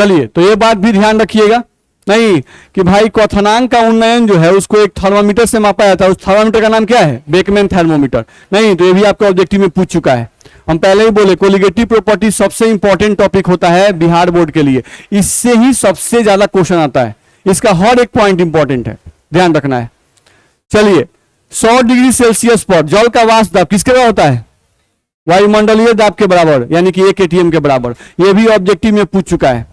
चलिए, तो ये बात भी ध्यान रखिएगा, नहीं कि भाई क्वथनांक का उन्नयन जो है उसको एक थर्मोमीटर से मापा जाता है, उस थर्मोमीटर का नाम क्या है? Beckmann thermometer. नहीं, तो ये भी आपका ऑब्जेक्टिव में पूछ चुका है। हम पहले ही बोले कोलिगेटिव प्रॉपर्टी सबसे इंपॉर्टेंट टॉपिक होता है बिहार बोर्ड के लिए, इससे ही सबसे ज्यादा क्वेश्चन आता है, इसका हर एक पॉइंट इंपॉर्टेंट है, ध्यान रखना है। चलिए, 100 डिग्री सेल्सियस पर जल का वाष्प दाब किसके बराबर होता है? वायुमंडलीय दाब के बराबर, यानी कि 1 atm के बराबर। यह भी ऑब्जेक्टिव में पूछ चुका है,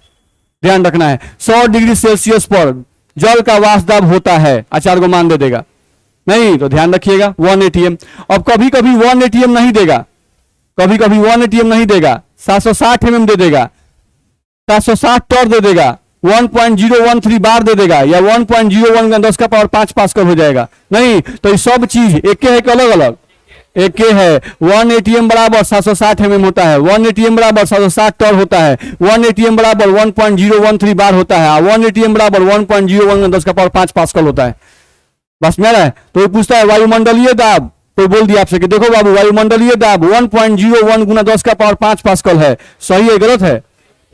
ध्यान रखना है। 100 डिग्री सेल्सियस पर जल का वाष्प दाब होता है, आचार्य को मान दे देगा, नहीं तो ध्यान रखिएगा 1 atm। अब कभी कभी 1 atm नहीं देगा, कभी कभी 1 atm नहीं देगा, 760 mm दे देगा, 760 टॉर दे देगा, 1.013 बार दे देगा, या 1.01 10 का पावर 5 पास्कल हो जाएगा। नहीं, तो ये सब चीज एक है कि अलग अलग? एक है। 1 atm बराबर 760 mm होता है, 1 atm बराबर 760 टॉर होता है, 1 atm बराबर 1.013 बार होता है, 1 atm बराबर 1.01 10 का पावर 5 पास्कल होता है। बस मेरा है। तो ये पूछता है वायुमंडलीय दाब, कोई बोल दिया आपसे कि देखो बाबू वायुमंडलीय दाब 1.01 गुना 10 का पावर 5 पास्कल है, सही है गलत है?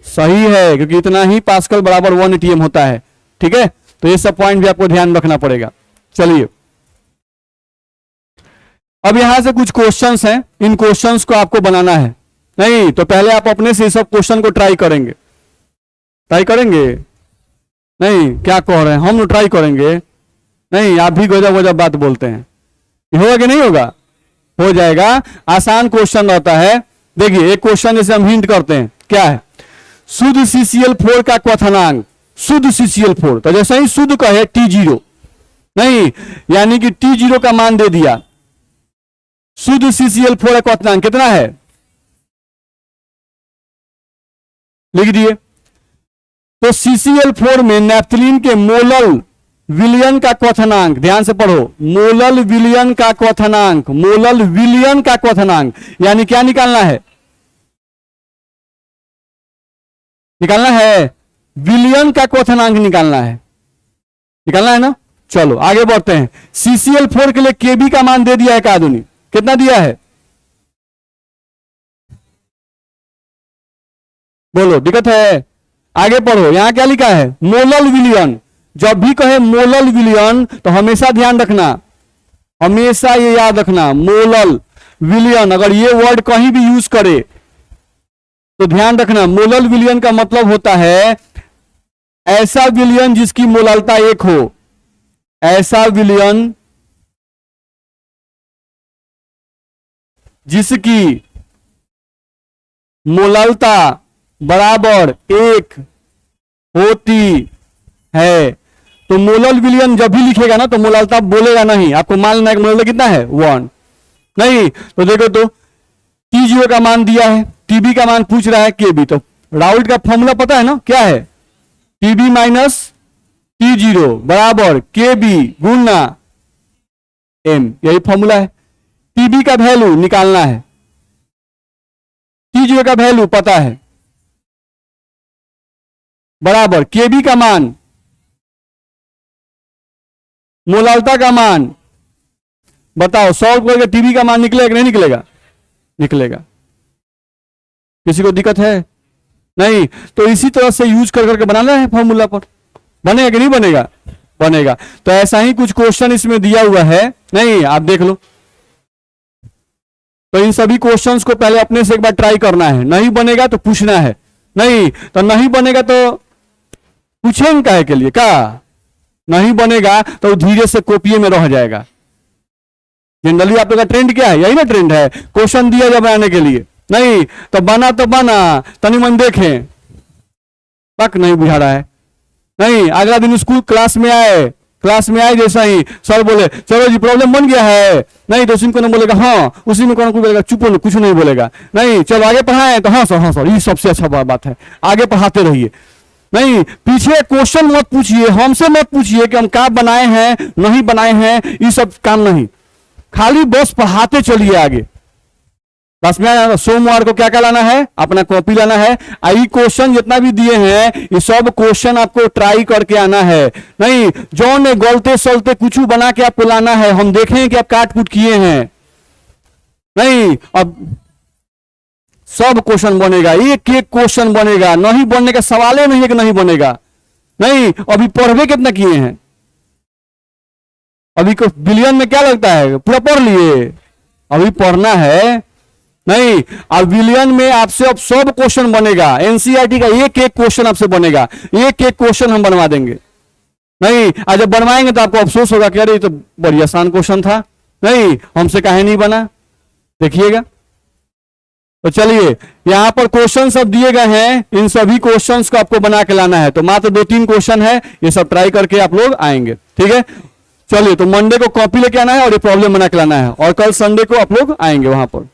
सही है, क्योंकि इतना ही पास्कल बराबर 1 atm होता है। ठीक है, तो ये सब पॉइंट भी आपको ध्यान रखना पड़ेगा। चलिए, अब यहां से कुछ क्वेश्चंस हैं, इन क्वेश्चंस को आपको बनाना है। नहीं तो पहले आप अपने से सब क्वेश्चन को ट्राई करेंगे, ट्राई करेंगे? नहीं, क्या कह रहे हैं, हम ट्राई करेंगे? नहीं, आप भी गजब गजब बात बोलते हैं। होगा कि नहीं होगा? हो जाएगा, आसान क्वेश्चन रहता है। देखिए, एक क्वेश्चन जैसे हम हिंट करते हैं, क्या है? शुद्ध CCl4 का क्वथनांक, शुद्ध CCl4, तो जैसे ही शुद्ध कहे T0, नहीं यानी कि T0 का मान दे दिया, शुद्ध CCl4 का क्वथनांक कितना है? लिख दिए। तो CCl4 में नैप्थलीन के मोलल विलयन का क्वथनांक, ध्यान से पढ़ो, मोलल विलयन का क्वथनांक, मोलल विलयन का क्वथनांक, यानी क्या निकालना है? निकालना है विलयन का क्वथनांक, निकालना है, निकालना है ना। चलो आगे बढ़ते हैं। CCl4 के लिए Kb का मान दे दिया है का आदमी, कितना दिया है? बोलो, दिक्कत है? आगे पढ़ो, यहां क्या लिखा है? मोलल विलयन। जब भी कहे मोलल विलयन तो हमेशा ध्यान रखना, हमेशा ये याद रखना, मोलल विलयन अगर ये वर्ड कहीं भी यूज करे तो ध्यान रखना, मोलल विलयन का मतलब होता है ऐसा विलयन जिसकी मोललता 1 हो, ऐसा विलयन जिसकी मोललता बराबर 1 होती है। तो मोलल विलयन जब भी लिखेगा ना तो मोललता बोलेगा नहीं, आपको मान लेना है कि मोललता कितना है? 1। नहीं तो देखो, तो T0 का मान दिया है, TB का मान पूछ रहा है, KB। तो राउल्ट का फॉर्मूला पता है ना, क्या है? TB माइनस T0 बराबर KB गुना M, यही फॉर्मूला है। TB का वैल्यू निकालना है, T0 का वैल्यू पता है, बराबर KB का मान, मोललता का मान। बताओ 100 करके TB का मान निकलेगा कि नहीं निकलेगा? निकलेगा। किसी को दिक्कत है? नहीं, तो इसी तरह से यूज कर करके बनाना है फॉर्मूला पर, बनेगा कि नहीं बनेगा? बनेगा। तो ऐसा ही कुछ क्वेश्चन इसमें दिया हुआ है, नहीं आप देख लो। तो इन सभी क्वेश्चंस को पहले अपने से एक बार ट्राई करना है, नहीं बनेगा तो पूछना है, नहीं तो नहीं बनेगा तो पूछेंगे काहे के लिए, क्या नहीं बनेगा तो धीरे से कॉपी में रह जाएगा। जनरली आप लोग का ट्रेंड क्या है? यही ना ट्रेंड है, क्वेश्चन दिया जाए बनाने के लिए, नहीं तो बना तो बना, तनी मन देखें, तक नहीं बुझा रहा है। नहीं, अगला दिन स्कूल क्लास में आए जैसा ही सर बोले चलो जी प्रॉब्लम बन गया है, नहीं तो उसी में बोलेगा हाँ, उसी में कौन बोलेगा चुप, कुछ नहीं बोलेगा, नहीं चलो आगे पढ़ाएं तो हाँ सर ये सबसे अच्छा बात है, आगे पढ़ाते रहिए। नहीं, पीछे क्वेश्चन मत पूछिए, हमसे मत पूछिए कि हम क्या बनाए हैं नहीं बनाए हैं, ये सब काम नहीं, खाली बस पढ़ाते चलिए आगे। बस में सोमवार को क्या क्या लाना है? अपना कॉपी लाना है, आई क्वेश्चन जितना भी दिए हैं ये सब क्वेश्चन आपको ट्राई करके आना है। नहीं जो ने गलते सलते कुछ बना के आपको लाना है, हम देखें कि आप काट कुट किए हैं। नहीं अब सब क्वेश्चन बनेगा, एक एक क्वेश्चन बनेगा, नहीं बनने का सवाल ही नहीं है कि नहीं बनेगा। नहीं, अभी पढ़वे कितना किए हैं? अभी को बिलियन में क्या लगता है, पूरा पढ़ लिए? अभी पढ़ना है। नहीं, अब बिलियन में आपसे अब सब क्वेश्चन बनेगा, एनसीईआरटी का एक एक क्वेश्चन आपसे बनेगा, एक एक क्वेश्चन हम बनवा देंगे। नहीं, आज जब बनवाएंगे तो आपको अफसोस होगा कि अरे ये तो बड़ी आसान क्वेश्चन था, नहीं हमसे काहे नहीं बना। देखिएगा, तो चलिए यहां पर क्वेश्चन सब दिए गए हैं, इन सभी क्वेश्चंस को आपको बना के लाना है। तो मात्र 2-3 क्वेश्चन है, ये सब ट्राई करके आप लोग आएंगे, ठीक है। चलिए, तो मंडे को कॉपी लेके आना है और ये प्रॉब्लम बना के लाना है, और कल संडे को आप लोग आएंगे वहां पर।